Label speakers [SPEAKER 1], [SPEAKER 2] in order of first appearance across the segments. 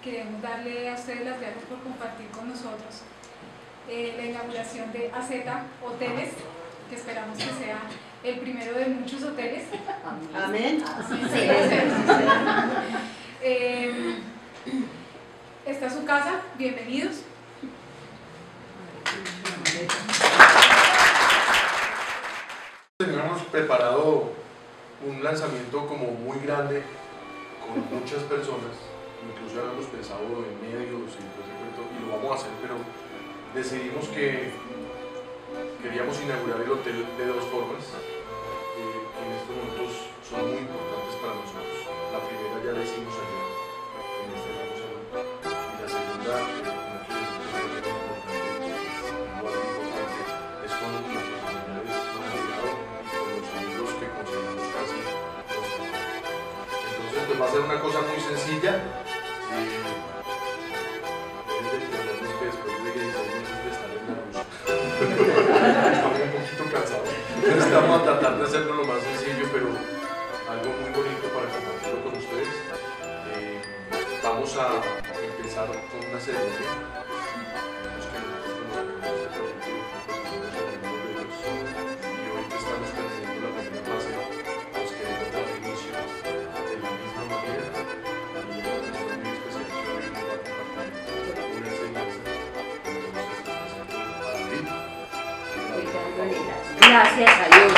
[SPEAKER 1] queremos darle a ustedes las gracias por compartir con nosotros la inauguración de AZ Hoteles, que esperamos que sea el primero de muchos hoteles.
[SPEAKER 2] Amén.
[SPEAKER 1] Sí. Esta es su casa, bienvenidos.
[SPEAKER 3] Teníamos preparado un lanzamiento como muy grande con muchas personas, incluso habíamos pensado en medios y todo ese cuento, y lo vamos a hacer, pero decidimos que queríamos inaugurar el hotel de dos formas, que en estos momentos son muy importantes para nosotros. La primera ya la hicimos allá, en este hermoso salón, y la segunda, igual de importante, es con nuestros familiares más allegados y con los amigos que consideramos casi los amigos. Entonces, pues va a ser una cosa muy sencilla. Estamos un poquito cansados, estamos a tratar de hacerlo lo más sencillo, pero algo muy bonito para compartirlo con ustedes. Vamos a empezar con una ceremonia. Y hoy que estamos terminando la primera fase, nos queremos dar inicio de la misma manera. Y una persona muy especial que hoy nos va a compartir una enseñanza.
[SPEAKER 2] Gracias a Dios.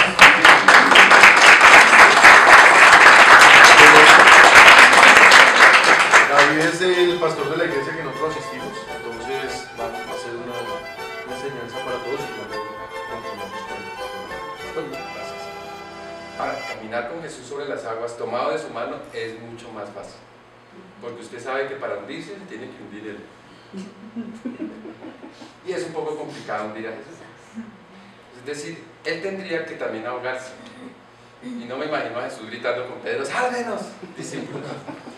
[SPEAKER 3] David es el pastor de la iglesia que nosotros asistimos, entonces vamos a hacer una enseñanza para todos y luego continuamos con gracias.
[SPEAKER 4] Para caminar con Jesús sobre las aguas, tomado de su mano, es mucho más fácil. Porque usted sabe que para hundirse tiene que hundir él. Y es un poco complicado hundir a Jesús. Es decir, él tendría que también ahogarse. Y no me imagino a Jesús gritando con Pedro: ¡sálvenos, discípulos!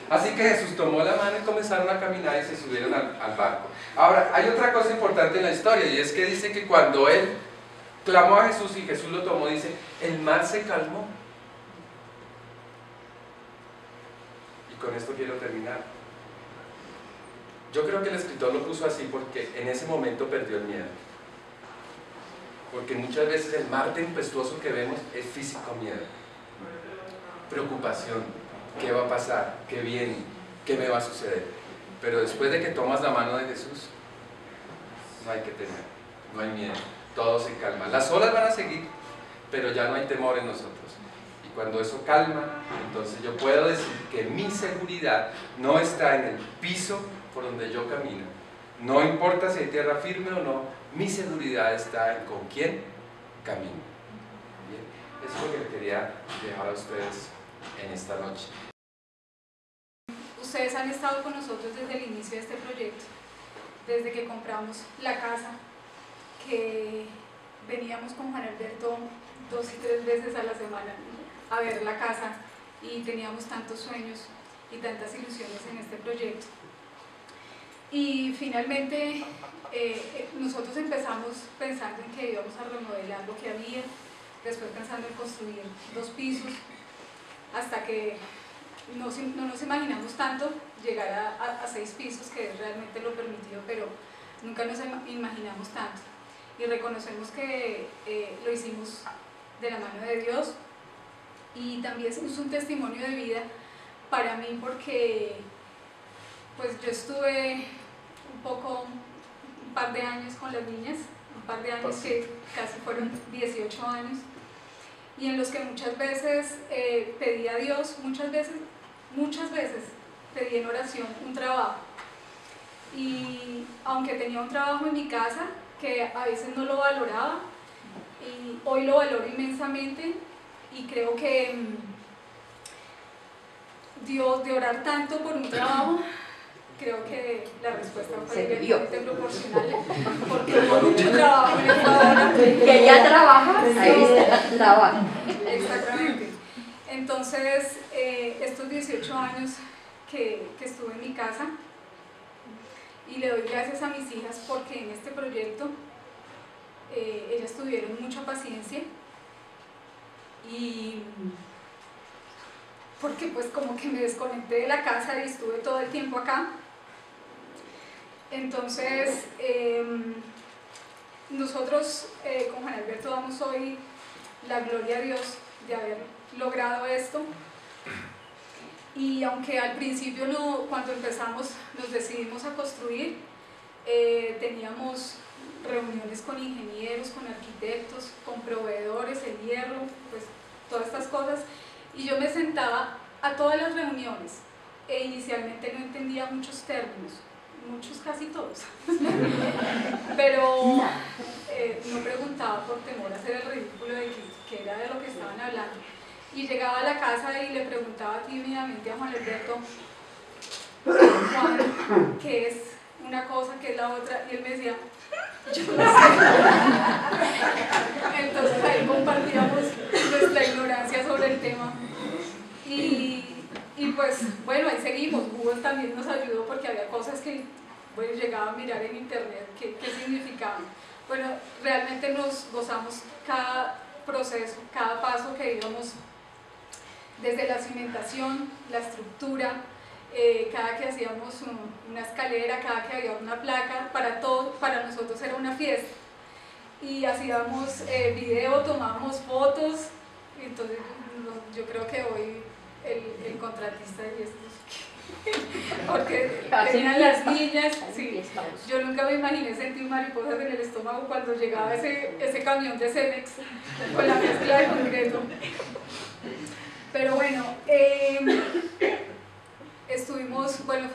[SPEAKER 4] Así que Jesús tomó la mano y comenzaron a caminar y se subieron al barco. Ahora, hay otra cosa importante en la historia, y es que dice que cuando él clamó a Jesús y Jesús lo tomó, dice, el mar se calmó. Y con esto quiero terminar. Yo creo que el escritor lo puso así porque en ese momento perdió el miedo. Porque muchas veces el mar tempestuoso que vemos es físico miedo, preocupación, ¿qué va a pasar? ¿Qué viene? ¿Qué me va a suceder? Pero después de que tomas la mano de Jesús, no hay que temer, no hay miedo, todo se calma. Las olas van a seguir, pero ya no hay temor en nosotros. Y cuando eso calma, entonces yo puedo decir que mi seguridad no está en el piso por donde yo camino. No importa si hay tierra firme o no, mi seguridad está en con quién camino. Bien, eso es lo que le quería dejar a ustedes en esta noche.
[SPEAKER 1] Ustedes han estado con nosotros desde el inicio de este proyecto, desde que compramos la casa, que veníamos con Juan Alberto 2 y 3 veces a la semana a ver la casa y teníamos tantos sueños y tantas ilusiones en este proyecto. Y finalmente nosotros empezamos pensando en que íbamos a remodelar lo que había, después pensando en construir 2 pisos, hasta que no nos imaginamos tanto llegar a 6 pisos, que es realmente lo permitido, pero nunca nos imaginamos tanto. Y reconocemos que lo hicimos de la mano de Dios, y también es un testimonio de vida para mí, porque pues yo estuve un par de años con las niñas, un par de años que casi fueron 18 años, y en los que muchas veces pedí a Dios, muchas veces pedí en oración un trabajo, y aunque tenía un trabajo en mi casa que a veces no lo valoraba, y hoy lo valoro inmensamente, y creo que Dios, de orar tanto por un trabajo, creo que la respuesta fue directamente proporcional, porque hubo mucho trabajo en esta hora.
[SPEAKER 2] Que ya trabaja, ahí está, trabaja.
[SPEAKER 1] Exactamente. Entonces, estos 18 años que estuve en mi casa, y le doy gracias a mis hijas porque en este proyecto ellas tuvieron mucha paciencia, y porque pues como que me desconecté de la casa y estuve todo el tiempo acá, Entonces, nosotros con Juan Alberto damos hoy la gloria a Dios de haber logrado esto. Y aunque al principio cuando empezamos nos decidimos a construir, teníamos reuniones con ingenieros, con arquitectos, con proveedores, el hierro, pues todas estas cosas, y yo me sentaba a todas las reuniones e inicialmente no entendía muchos términos, muchos, casi todos, pero no preguntaba por temor a hacer el ridículo de que era de lo que estaban hablando. Y llegaba a la casa y le preguntaba tímidamente a Juan Alberto, Juan, ¿qué es una cosa, qué es la otra? Y él me decía, yo no sé. Entonces ahí compartíamos nuestra ignorancia sobre el tema. Y pues bueno, ahí seguimos. Google también nos ayudó porque había cosas que bueno, llegaba a mirar en internet qué significaban. Bueno, realmente nos gozamos cada proceso, cada paso que íbamos, desde la cimentación, la estructura, cada que hacíamos una escalera, cada que había una placa, para nosotros era una fiesta. Y hacíamos video, tomábamos fotos, entonces yo creo que hoy el contratista y esto, porque tenían las niñas, sí, yo nunca me imaginé sentir mariposas en el estómago cuando llegaba ese camión de Cemex con la mezcla de concreto. Pero bueno, estuvimos, bueno,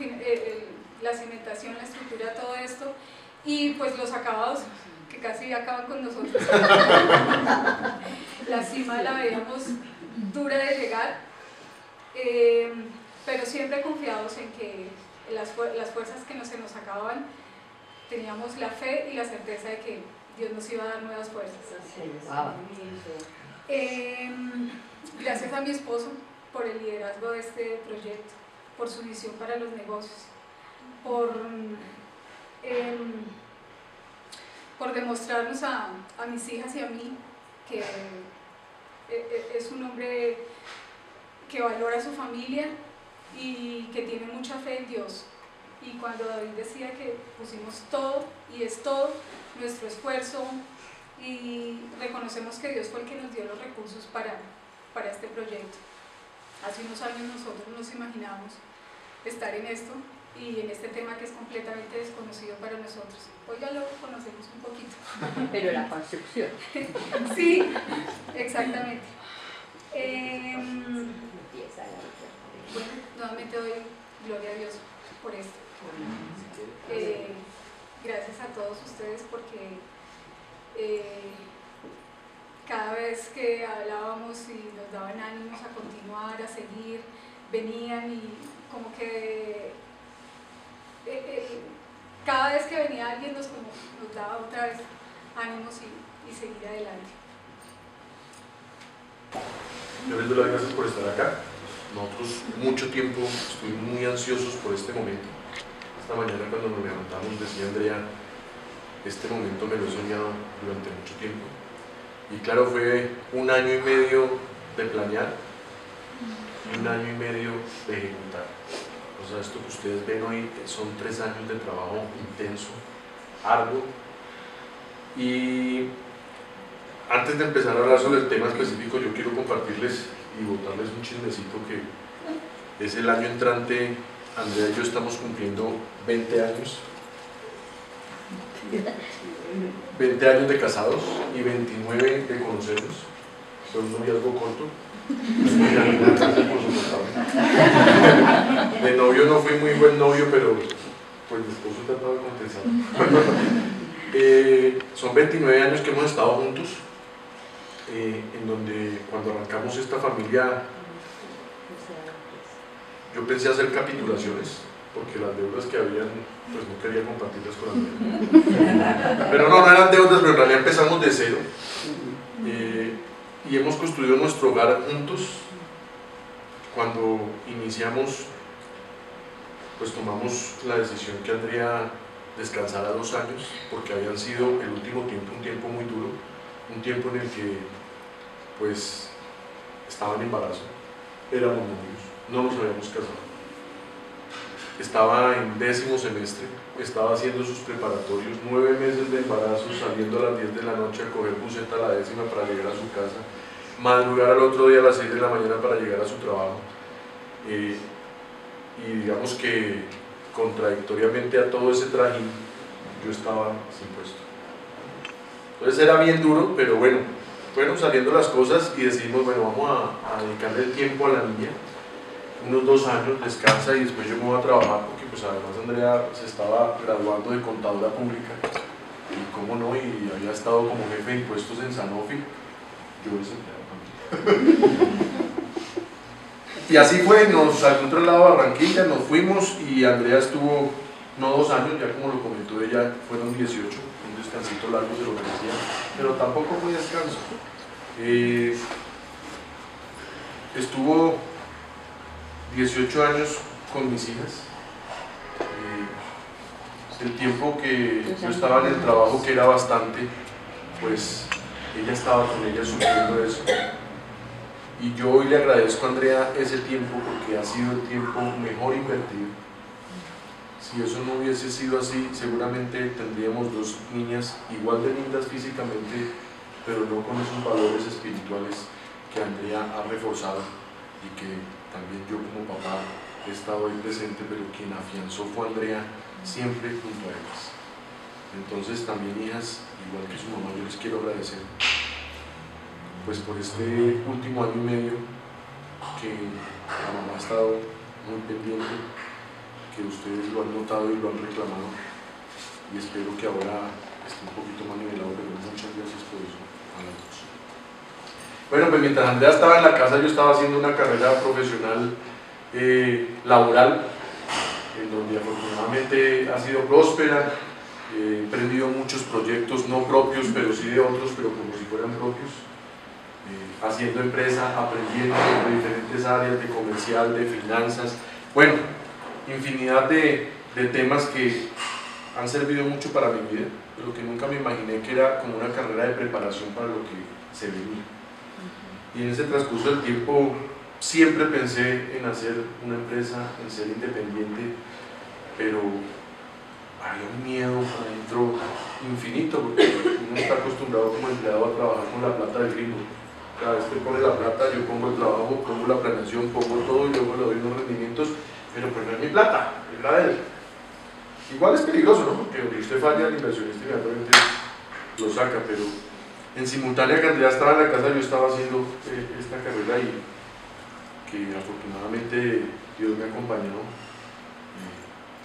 [SPEAKER 1] la cimentación, la estructura, todo esto, y pues los acabados, que casi acaban con nosotros. La cima la veíamos dura de llegar, pero siempre confiados en que las fuerzas que se nos acababan, teníamos la fe y la certeza de que Dios nos iba a dar nuevas fuerzas. Gracias a mi esposo por el liderazgo de este proyecto, por su visión para los negocios, por demostrarnos a mis hijas y a mí que es un hombre que valora a su familia y que tiene mucha fe en Dios. Y cuando David decía que pusimos todo y es todo nuestro esfuerzo, y reconocemos que Dios fue el que nos dio los recursos para este proyecto. Hace unos años nosotros nos imaginábamos estar en esto y en este tema que es completamente desconocido para nosotros. Hoy ya lo conocemos un poquito.
[SPEAKER 2] Pero la construcción.
[SPEAKER 1] Sí, exactamente. Bueno, nuevamente doy gloria a Dios por esto. Gracias a todos ustedes porque cada vez que hablábamos y nos daban ánimos a continuar, a seguir, venían y como que cada vez que venía alguien nos daba otra vez ánimos y seguir adelante.
[SPEAKER 3] Yo les doy las gracias por estar acá. Nosotros mucho tiempo estuvimos muy ansiosos por este momento. Esta mañana cuando nos levantamos decía Andrea, este momento me lo he soñado durante mucho tiempo. Y claro, fue 1 año y medio de planear y 1 año y medio de ejecutar. O sea, esto que ustedes ven hoy son 3 años de trabajo intenso, arduo. Y antes de empezar a hablar sobre el tema específico, yo quiero compartirles y botarles un chismecito que es el año entrante. Andrea y yo estamos cumpliendo 20 años. 20 años de casados y 29 de conocernos. Fue un noviazgo corto. De novio no fui muy buen novio, pero pues mi esposo trataba de compensar. Son 29 años que hemos estado juntos, en donde cuando arrancamos esta familia yo pensé hacer capitulaciones porque las deudas que habían pues no quería compartirlas con Andrea, pero no eran deudas, pero en realidad empezamos de cero, y hemos construido nuestro hogar juntos. Cuando iniciamos pues tomamos la decisión que Andrea descansara 2 años porque habían sido el último tiempo un tiempo muy duro, un tiempo en el que pues estaba en embarazo, éramos novios, no nos habíamos casado. estaba en 10º semestre, estaba haciendo sus preparatorios, 9 meses de embarazo, saliendo a las 10 de la noche a coger buseta a la 10ª para llegar a su casa, madrugar al otro día a las 6 de la mañana para llegar a su trabajo. Y digamos que contradictoriamente a todo ese trajín, yo estaba sin puesto. Entonces era bien duro, pero bueno, fueron saliendo las cosas y decidimos, bueno, vamos a dedicarle el tiempo a la niña, unos 2 años, descansa y después yo me voy a trabajar, porque pues además Andrea se estaba graduando de contadora pública, y cómo no, y había estado como jefe de impuestos en Sanofi, yo desempleado también. Y así fue, nos salió un traslado a Barranquilla, nos fuimos y Andrea estuvo, no 2 años, ya como lo comentó ella, fueron 18, un descansito largo se lo merecía, pero tampoco fue descanso. Estuvo 18 años con mis hijas. El tiempo que yo estaba en el trabajo, que era bastante, pues ella estaba con ella sufriendo eso. Y yo hoy le agradezco a Andrea ese tiempo porque ha sido el tiempo mejor invertido. Si eso no hubiese sido así, seguramente tendríamos 2 niñas igual de lindas físicamente, pero no con esos valores espirituales que Andrea ha reforzado y que también yo como papá he estado ahí presente, pero quien afianzó fue Andrea siempre junto a ellas. Entonces también, hijas, igual que su mamá, yo les quiero agradecer pues por este último año y medio que la mamá ha estado muy pendiente, que ustedes lo han notado y lo han reclamado, y espero que ahora esté un poquito más nivelado, pero muchas gracias por eso a las 2. Bueno, pues mientras Andrea estaba en la casa, yo estaba haciendo una carrera profesional laboral, en donde afortunadamente ha sido próspera. He emprendido muchos proyectos, no propios, pero sí de otros, pero como si fueran propios, haciendo empresa, aprendiendo de diferentes áreas, de comercial, de finanzas, bueno, infinidad de temas que han servido mucho para mi vida, pero que nunca me imaginé que era como una carrera de preparación para lo que se venía. Y en ese transcurso del tiempo siempre pensé en hacer una empresa, en ser independiente, pero había un miedo adentro infinito, porque uno está acostumbrado como empleado a trabajar con la plata del gringo. Cada vez que pone la plata, yo pongo el trabajo, pongo la planeación, pongo todo y luego le doy unos rendimientos, pero pues no es mi plata, es la de él. Igual es peligroso, ¿no? Porque donde usted falla, el inversionista inmediatamente lo saca, pero en simultánea que Andrea estaba en la casa, yo estaba haciendo esta carrera y que afortunadamente Dios me acompañó.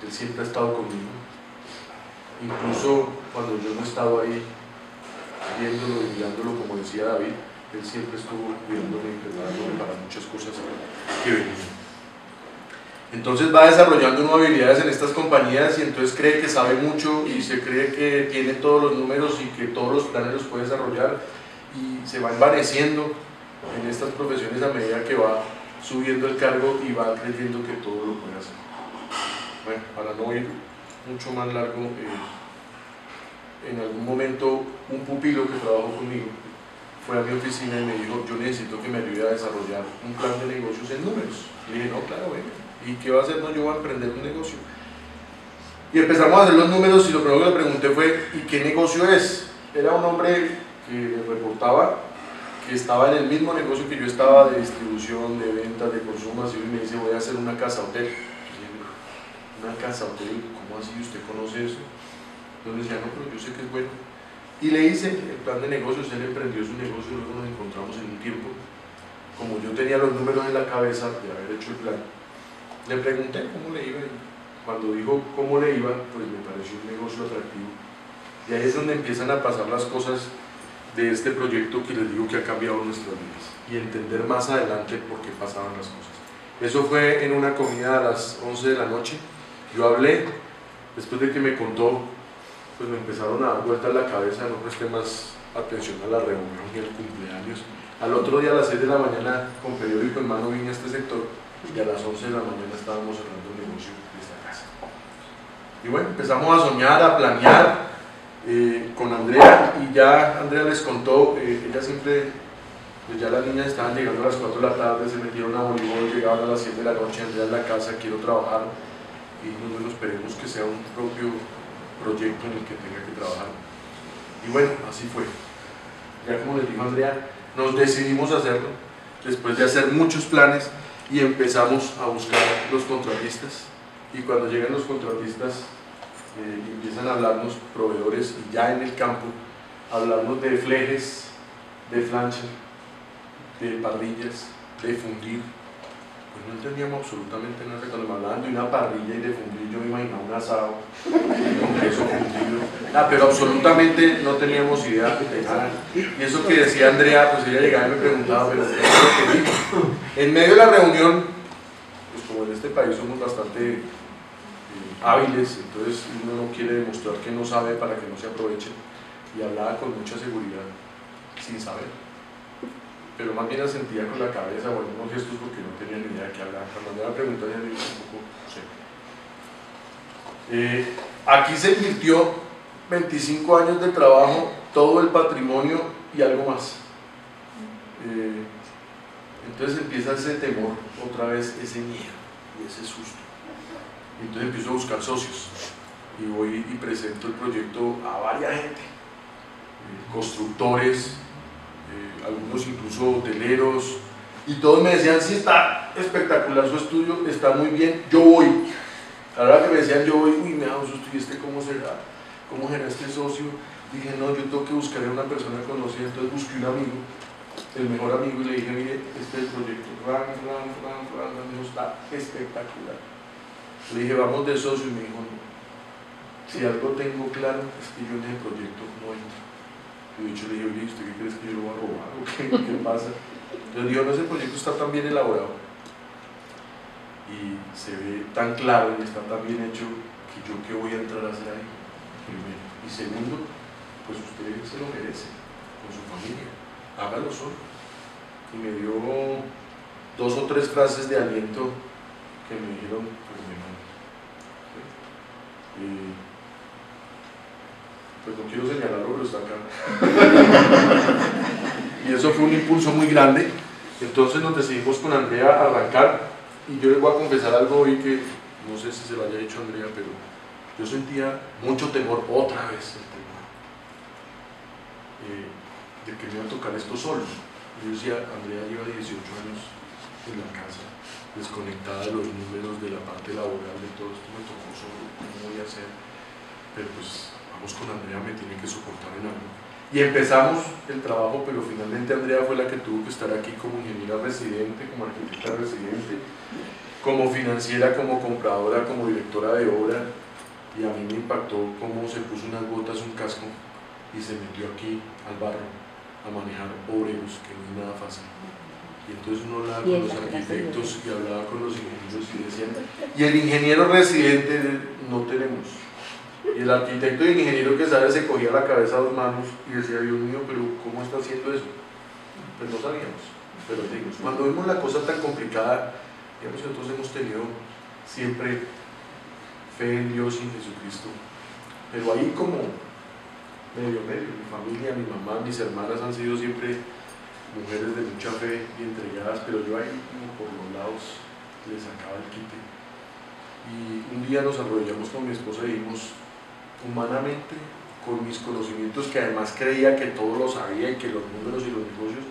[SPEAKER 3] Él siempre ha estado conmigo, incluso cuando yo no he estado ahí viéndolo y mirándolo, como decía David, él siempre estuvo cuidándome y preparándome para muchas cosas que venían. Entonces va desarrollando nuevas habilidades en estas compañías y entonces cree que sabe mucho y se cree que tiene todos los números y que todos los planes los puede desarrollar, y se va envaneciendo en estas profesiones a medida que va subiendo el cargo y va creyendo que todo lo puede hacer. Bueno, para no ir mucho más largo, en algún momento un pupilo que trabajó conmigo fue a mi oficina y me dijo: yo necesito que me ayude a desarrollar un plan de negocios en números. Le dije: no, claro, venga. ¿Y qué va a hacer? No, yo voy a emprender un negocio. Y empezamos a hacer los números y lo primero que le pregunté fue: ¿y qué negocio es? Era un hombre que reportaba que estaba en el mismo negocio que yo estaba, de distribución, de ventas, de consumo, y me dice: voy a hacer una casa hotel. Una casa hotel, ¿cómo así? ¿Usted conoce eso? Entonces decía: no, pero yo sé que es bueno. Y le hice el plan de negocios, él emprendió su negocio, luego nos encontramos en un tiempo. Como yo tenía los números en la cabeza de haber hecho el plan, le pregunté cómo le iba, y cuando dijo cómo le iba, pues me pareció un negocio atractivo. Y ahí es donde empiezan a pasar las cosas de este proyecto que les digo que ha cambiado nuestras vidas, y entender más adelante por qué pasaban las cosas. Eso fue en una comida a las 11 de la noche. Yo hablé, después de que me contó, pues me empezaron a dar vueltas la cabeza, no presté más atención a la reunión y al cumpleaños. Al otro día a las 6 de la mañana, con periódico en mano, vine a este sector, y a las 11 de la mañana estábamos cerrando el negocio de esta casa. Y bueno, empezamos a soñar, a planear con Andrea, y ya Andrea les contó, ella siempre, pues ya las niñas estaban llegando a las 4 de la tarde, se metieron a voleibol, llegaban a las 7 de la noche, Andrea en la casa: quiero trabajar. y bueno, esperemos que sea un propio proyecto en el que tenga que trabajar. Y bueno, así fue. Ya como les dijo Andrea, nos decidimos a hacerlo, después de hacer muchos planes, y empezamos a buscar los contratistas. Y cuando llegan los contratistas, empiezan a hablarnos proveedores, y ya en el campo, hablarnos de flejes, de flancha, de parrillas, de fundir. Pues no entendíamos absolutamente nada. Cuando me hablaban de una parrilla y de fundir, yo me imaginaba un asado con queso fundido. Pero absolutamente no teníamos idea de nada. Y eso que decía Andrea, pues ella llegaba y me preguntaba, pero ¿qué es lo que dijo? En medio de la reunión, pues como en este país somos bastante hábiles, entonces uno no quiere demostrar que no sabe para que no se aproveche, y hablaba con mucha seguridad, sin saber. Pero más bien asentía con la cabeza o algunos gestos porque no tenía ni idea de qué hablar. Cuando me la pregunta ya le digo un poco, no sé. Aquí se invirtió 25 años de trabajo, todo el patrimonio y algo más. Entonces empieza ese temor, otra vez ese miedo y ese susto. Entonces empiezo a buscar socios y voy y presento el proyecto a varias gente, constructores, algunos incluso hoteleros, y todos me decían: sí, está espectacular su estudio, está muy bien, yo voy. A la hora que me decían yo voy, uy, me da un susto, ¿y cómo será? ¿Cómo será este socio? Dije, no, yo tengo que buscar a una persona conocida. Entonces busqué un amigo, el mejor amigo, y le dije, mire, este es el proyecto, me dijo, está espectacular. Le dije, vamos de socio, y me dijo, no, si algo tengo claro es que yo en ese proyecto no entro. Y de hecho le dije, oye, ¿usted qué crees que yo lo voy a robar? ¿O qué pasa? Entonces dijo, no, ese proyecto está tan bien elaborado y se ve tan claro y está tan bien hecho que yo qué voy a entrar a hacer ahí, primero. Y segundo, pues usted se lo merece, con su familia, hágalo solo. Y me dio 2 o 3 frases de aliento que me dijeron, pues mejor. Pues no quiero señalarlo, pero está acá. Y eso fue un impulso muy grande. Entonces nos decidimos con Andrea a arrancar, y yo les voy a confesar algo hoy que no sé si se lo haya dicho Andrea, pero yo sentía mucho temor, otra vez el temor, de que me iba a tocar esto solo. Yo decía, Andrea lleva 18 años en la casa, desconectada de los números, de la parte laboral, de todo esto, me tocó solo, ¿cómo voy a hacer? Pero pues vamos con Andrea, me tiene que soportar en algo. Y empezamos el trabajo, pero finalmente Andrea fue la que tuvo que estar aquí como ingeniera residente, como arquitecta residente, como financiera, como compradora, como directora de obra. Y a mí me impactó cómo se puso unas botas, un casco, y se metió aquí al barro a manejar obreros, que no es nada fácil. Y entonces uno hablaba con los arquitectos y hablaba con los ingenieros y decían, y el ingeniero residente no tenemos. Y el arquitecto y el ingeniero que sabe se cogía la cabeza a 2 manos y decía, Dios mío, pero ¿cómo está haciendo eso? Pues no sabíamos, pero digo, cuando vemos la cosa tan complicada, digamos, nosotros hemos tenido siempre fe en Dios y en Jesucristo, pero ahí como medio, mi familia, mi mamá, mis hermanas han sido siempre mujeres de mucha fe y entregadas, pero yo ahí como por los lados les sacaba el quite. Y un día nos arrodillamos con mi esposa y dijimos, humanamente, con mis conocimientos, que además creía que todo lo sabía y que los números y los negocios,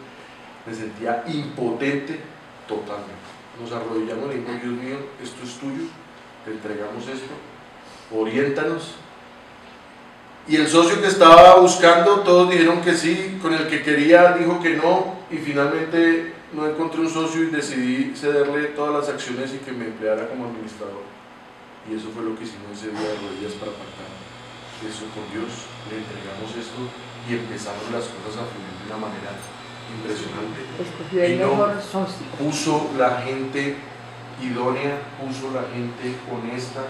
[SPEAKER 3] me sentía impotente totalmente. Nos arrodillamos y dijimos, Dios mío, esto es tuyo, te entregamos esto, oriéntanos. Y el socio que estaba buscando, todos dijeron que sí, con el que quería dijo que no, y finalmente no encontré un socio y decidí cederle todas las acciones y que me empleara como administrador. Y eso fue lo que hicimos ese día de rodillas para pactar eso con Dios. Le entregamos esto y empezamos las cosas a fluir de una manera impresionante.
[SPEAKER 2] Escogió el mejor socio.
[SPEAKER 3] Puso la gente idónea, puso la gente honesta,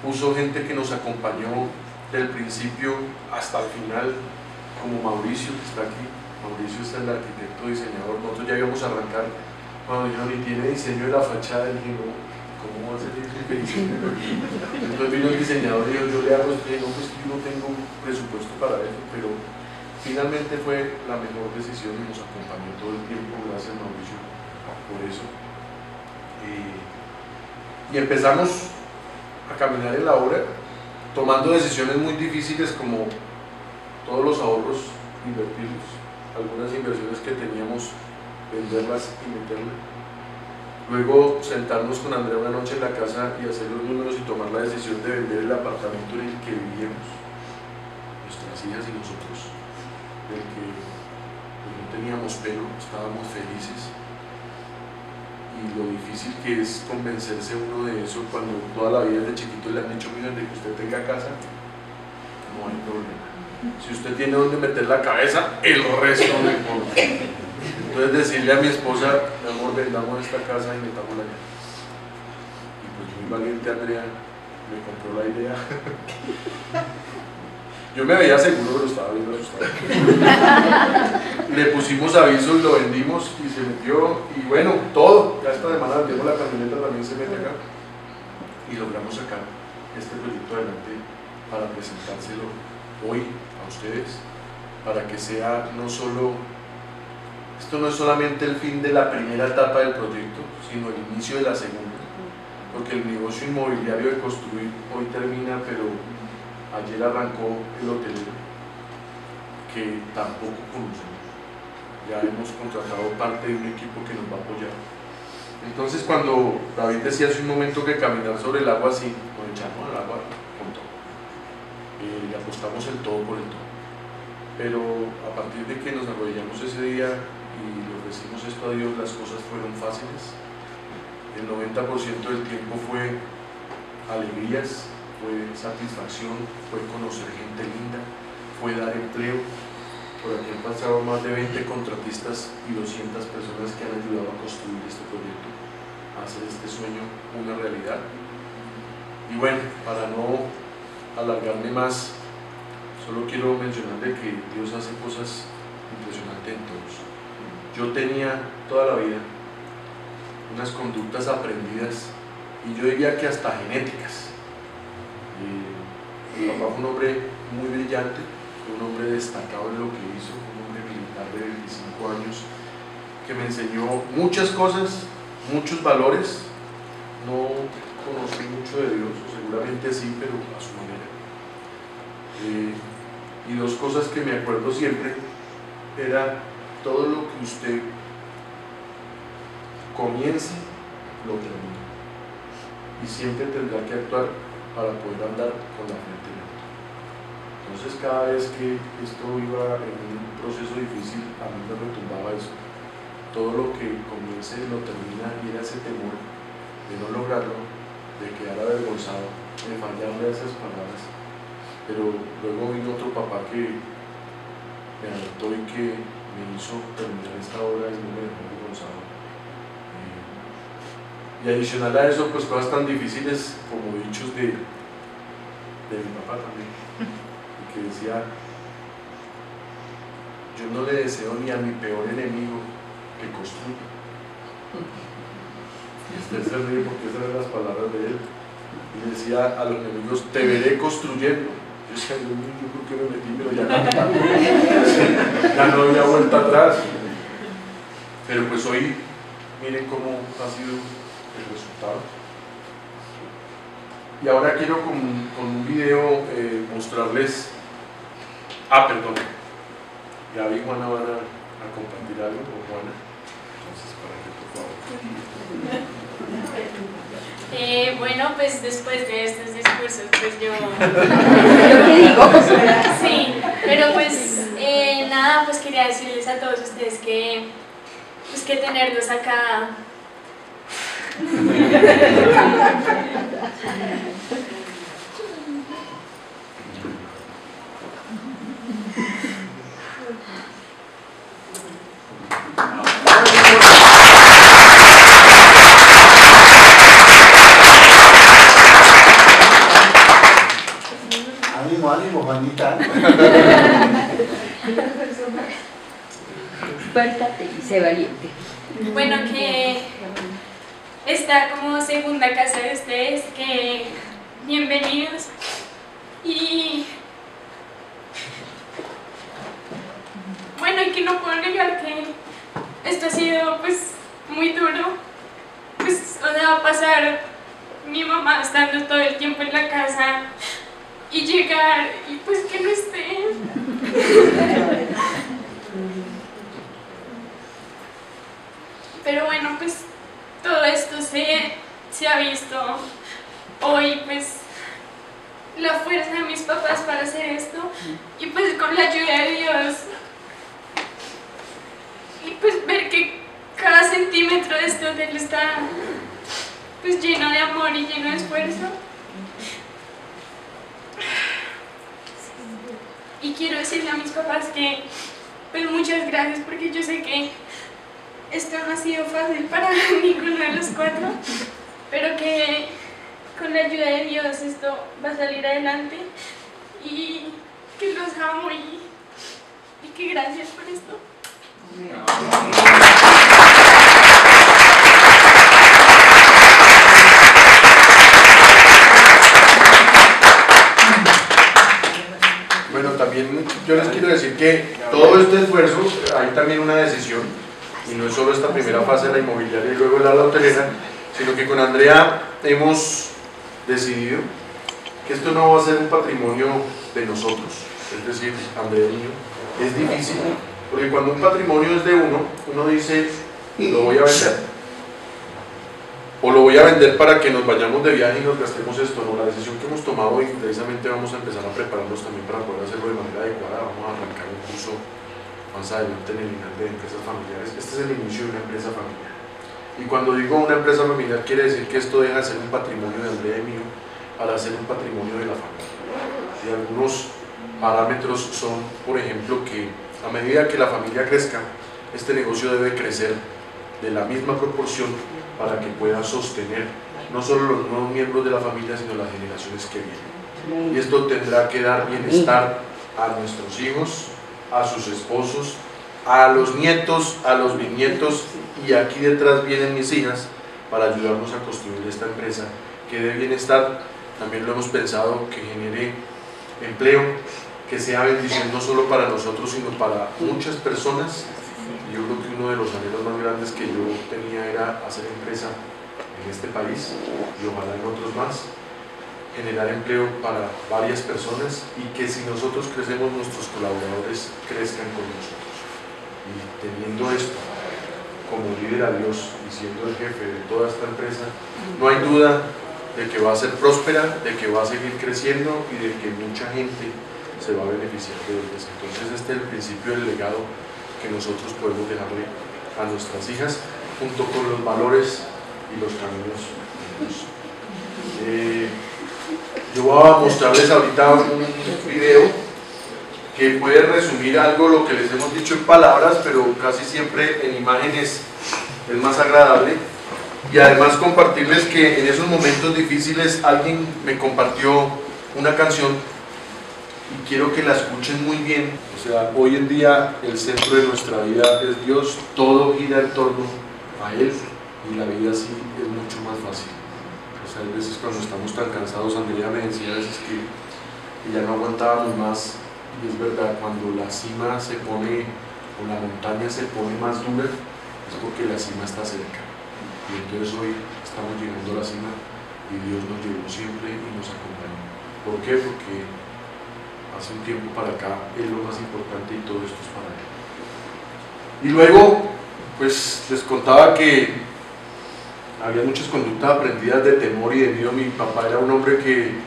[SPEAKER 3] puso gente que nos acompañó del principio hasta el final, como Mauricio, que está aquí. Mauricio es el arquitecto diseñador. Nosotros ya íbamos a arrancar cuando dijeron, ¿y tiene diseño de la fachada? Y dije, no, ¿cómo va a ser el diseño? Entonces vino el diseñador y yo le hago, no, pues yo no tengo presupuesto para eso, pero finalmente fue la mejor decisión y nos acompañó todo el tiempo. Gracias, Mauricio, por eso. Y empezamos a caminar en la obra, tomando decisiones muy difíciles como todos los ahorros, invertirlos, algunas inversiones que teníamos, venderlas y meterlas. Luego sentarnos con Andrea una noche en la casa y hacer los números y tomar la decisión de vender el apartamento en el que vivíamos, nuestras hijas y nosotros, del que pues, no teníamos pelo, estábamos felices. Y lo difícil que es convencerse uno de eso cuando toda la vida desde chiquito le han dicho, miren, de que usted tenga casa, no hay problema. Si usted tiene donde meter la cabeza, el resto no importa. Entonces decirle a mi esposa, mi amor, vendamos esta casa y metámosla allá. Y pues muy valiente Andrea me compró la idea. Yo me veía seguro, pero estaba bien asustado. Le pusimos aviso y lo vendimos y se metió, y bueno, todo. Ya esta semana vendimos la camioneta, también se mete acá. Y logramos sacar este proyecto adelante para presentárselo hoy a ustedes, para que sea no solo, esto no es solamente el fin de la primera etapa del proyecto, sino el inicio de la segunda, porque el negocio inmobiliario de construir hoy termina, pero ayer arrancó el hotelero, que tampoco conocemos. Ya hemos contratado parte de un equipo que nos va a apoyar. Entonces, cuando David decía hace un momento que caminar sobre el agua, sí, nos echamos al agua con todo. Le apostamos el todo por el todo. Pero a partir de que nos arrodillamos ese día y le ofrecimos esto a Dios, las cosas fueron fáciles. El 90% del tiempo fue alegrías, fue satisfacción, fue conocer gente linda, fue dar empleo. Por aquí han pasado más de 20 contratistas y 200 personas que han ayudado a construir este proyecto, a hacer este sueño una realidad. Y bueno, para no alargarme más, solo quiero mencionar de que Dios hace cosas impresionantes en todos. Yo tenía toda la vida unas conductas aprendidas, y yo diría que hasta genéticas. Mi papá fue un hombre muy brillante, fue un hombre destacado en lo que hizo, un hombre militar de 25 años, que me enseñó muchas cosas, muchos valores. No conocí mucho de Dios, seguramente sí, pero a su manera. Y dos cosas que me acuerdo siempre era: todo lo que usted comience, lo termina, y siempre tendrá que actuar para poder andar con la frente en alto. Entonces, cada vez que esto iba en un proceso difícil, a mí me retumbaba eso: todo lo que comience lo termina, y era ese temor de no lograrlo, de quedar avergonzado, de fallarle a esas palabras. Pero luego vino otro papá que me adoptó y que me hizo terminar esta obra y no me dejó avergonzado. Y adicional a eso, pues cosas tan difíciles como dichos de mi papá también, y que decía: yo no le deseo ni a mi peor enemigo que construya. Y usted se ríe porque esas eran las palabras de él. Y decía a los enemigos: te veré construyendo. Yo decía: yo creo que me metí, pero ya no había vuelta atrás. Pero pues hoy, miren cómo ha sido el resultado. Y ahora quiero con un video mostrarles. Perdón. Gaby y Juana van a compartir algo con Juana. Entonces, para que por favor.
[SPEAKER 5] Bueno, pues después de estos discursos, pues yo... Sí, pero pues nada, pues quería decirles a todos ustedes que, pues que tenerlos acá...
[SPEAKER 6] Ánimo, Juanita.
[SPEAKER 2] Despertate y sé valiente.
[SPEAKER 5] Bueno, que esta como segunda casa de ustedes, que bienvenidos. Y bueno, y que no puedo negar que esto ha sido pues muy duro, pues o sea, pasar mi mamá estando todo el tiempo en la casa y llegar y pues que no esté. Pero bueno, pues todo esto se ha visto hoy, pues la fuerza de mis papás para hacer esto y pues con la ayuda de Dios y pues ver que cada centímetro de este hotel está pues lleno de amor y lleno de esfuerzo. Y quiero decirle a mis papás que pues muchas gracias, porque yo sé que esto no ha sido fácil para ninguno de los cuatro, pero que con la ayuda de Dios esto va a salir adelante y que los amo y que gracias por esto.
[SPEAKER 3] Bueno, también yo les quiero decir que todo este esfuerzo, hay también una decisión, y no es solo esta primera fase de la inmobiliaria y luego de la hotelera, sino que con Andrea hemos decidido que esto no va a ser un patrimonio de nosotros, es decir, Andrea y yo. Es difícil, porque cuando un patrimonio es de uno dice, lo voy a vender, o lo voy a vender para que nos vayamos de viaje y nos gastemos esto. No, la decisión que hemos tomado, y precisamente vamos a empezar a prepararnos también para poder hacerlo de manera adecuada. Vamos a arrancar un curso más adelante en el INAL de empresas familiares. Este es el inicio de una empresa familiar, y cuando digo una empresa familiar quiere decir que esto deja de ser un patrimonio de Andrea y mío para ser un patrimonio de la familia. Y algunos parámetros son, por ejemplo, que a medida que la familia crezca, este negocio debe crecer de la misma proporción para que pueda sostener no solo los nuevos miembros de la familia, sino las generaciones que vienen. Y esto tendrá que dar bienestar a nuestros hijos, a sus esposos, a los nietos, a los bisnietos, y aquí detrás vienen mis hijas para ayudarnos a construir esta empresa que dé bienestar. También lo hemos pensado, que genere empleo, que sea bendición no solo para nosotros, sino para muchas personas. Yo creo que uno de los anhelos más grandes que yo tenía era hacer empresa en este país, y ojalá en otros más, generar empleo para varias personas, y que si nosotros crecemos, nuestros colaboradores crezcan con nosotros. Y teniendo esto como líder a Dios y siendo el jefe de toda esta empresa, no hay duda de que va a ser próspera, de que va a seguir creciendo y de que mucha gente se va a beneficiar de ellas. Entonces este es el principio del legado que nosotros podemos dejarle a nuestras hijas, junto con los valores y los caminos de Dios. Yo voy a mostrarles ahorita un video que puede resumir algo lo que les hemos dicho en palabras, pero casi siempre en imágenes es más agradable. Y además compartirles que en esos momentos difíciles alguien me compartió una canción, y quiero que la escuchen muy bien. O sea, hoy en día el centro de nuestra vida es Dios, todo gira en torno a Él, y la vida así es mucho más fácil. O sea, a veces cuando estamos tan cansados, Andrea me decía a veces que ya no aguantábamos más, y es verdad, cuando la cima se pone, o la montaña se pone más dura, es porque la cima está cerca. Y entonces hoy estamos llegando a la cima, y Dios nos llevó siempre y nos acompañó. ¿Por qué? Porque hace un tiempo para acá es lo más importante, y todo esto es para Él. Y luego, pues les contaba que había muchas conductas aprendidas de temor y de miedo. Mi papá era un hombre que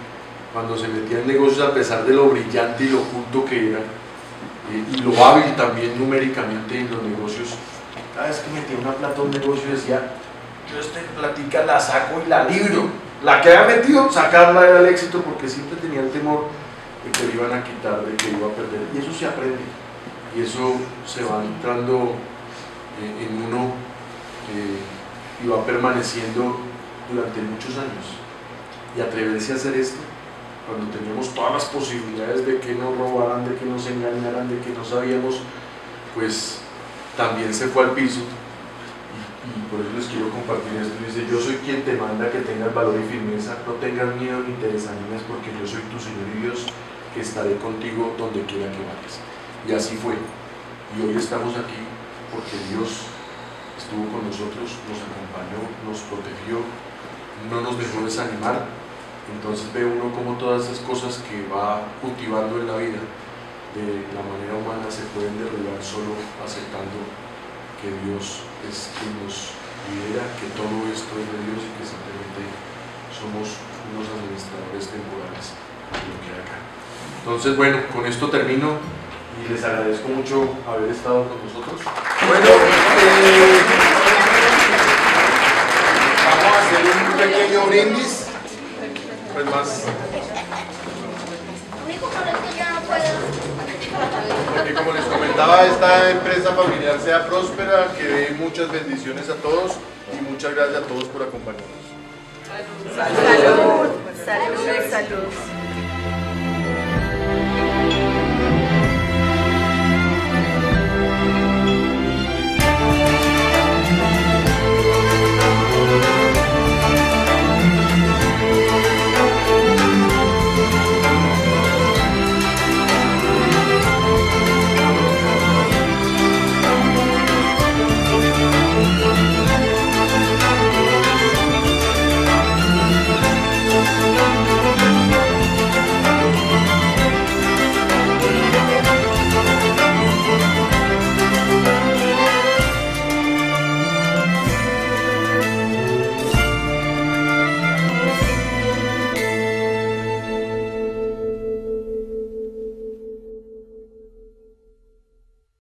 [SPEAKER 3] cuando se metía en negocios, a pesar de lo brillante y lo culto que era, y lo hábil también numéricamente en los negocios, cada vez que metía una plata a un negocio decía, yo esta platica la saco y la libro. La que había metido, sacarla era el éxito, porque siempre tenía el temor de que le iban a quitar, de que iba a perder. Y eso se aprende, y eso se va entrando en uno, y va permaneciendo durante muchos años. Y atreverse a hacer esto cuando teníamos todas las posibilidades de que nos robaran, de que nos engañaran, de que no sabíamos, pues también se fue al piso. Y por eso les quiero compartir esto. Dice, yo soy quien te manda que tengas valor y firmeza, no tengas miedo ni te desanimes, porque yo soy tu Señor y Dios, que estaré contigo donde quiera que vayas. Y así fue, y hoy estamos aquí porque Dios estuvo con nosotros, nos acompañó, nos protegió, no nos dejó desanimar. Entonces ve uno como todas esas cosas que va cultivando en la vida de la manera humana se pueden derribar solo aceptando que Dios es quien nos lidera, que todo esto es de Dios y que simplemente somos unos administradores temporales de lo que hay acá. Entonces, bueno, con esto termino y les agradezco mucho haber estado con nosotros.
[SPEAKER 4] Bueno, vamos a hacer un pequeño brindis.
[SPEAKER 3] Pues más, porque como les comentaba, esta empresa familiar sea próspera, que dé muchas bendiciones a todos y muchas gracias a todos por acompañarnos.
[SPEAKER 2] Salud, salud, salud.